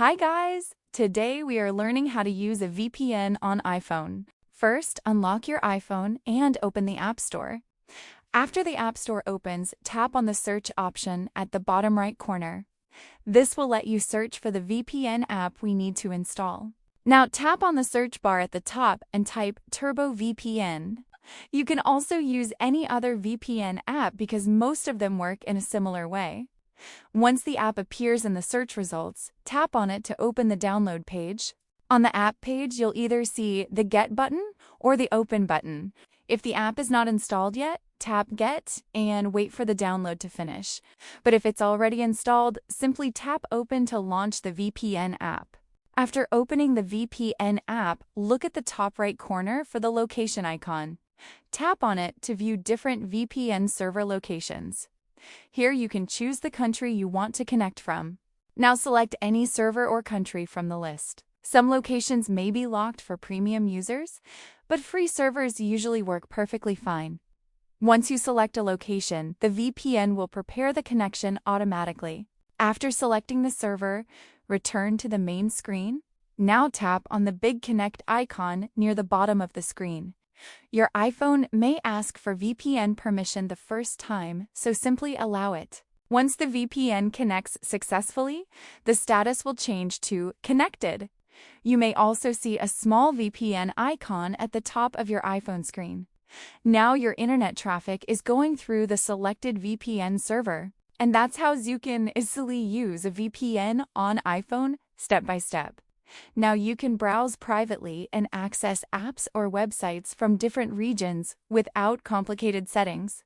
Hi guys! Today we are learning how to use a VPN on iPhone. First, unlock your iPhone and open the App Store. After the App Store opens, tap on the search option at the bottom right corner. This will let you search for the VPN app we need to install. Now tap on the search bar at the top and type Turbo VPN. You can also use any other VPN app because most of them work in a similar way. Once the app appears in the search results, tap on it to open the download page. On the app page, you'll either see the Get button or the Open button. If the app is not installed yet, tap Get and wait for the download to finish. But if it's already installed, simply tap Open to launch the VPN app. After opening the VPN app, look at the top right corner for the location icon. Tap on it to view different VPN server locations. Here you can choose the country you want to connect from. Now select any server or country from the list. Some locations may be locked for premium users, but free servers usually work perfectly fine. Once you select a location, the VPN will prepare the connection automatically. After selecting the server, return to the main screen. Now tap on the big Connect icon near the bottom of the screen. Your iPhone may ask for VPN permission the first time, so simply allow it. Once the VPN connects successfully, the status will change to Connected. You may also see a small VPN icon at the top of your iPhone screen. Now your internet traffic is going through the selected VPN server. And that's how you can easily use a VPN on iPhone step by step. Now you can browse privately and access apps or websites from different regions without complicated settings.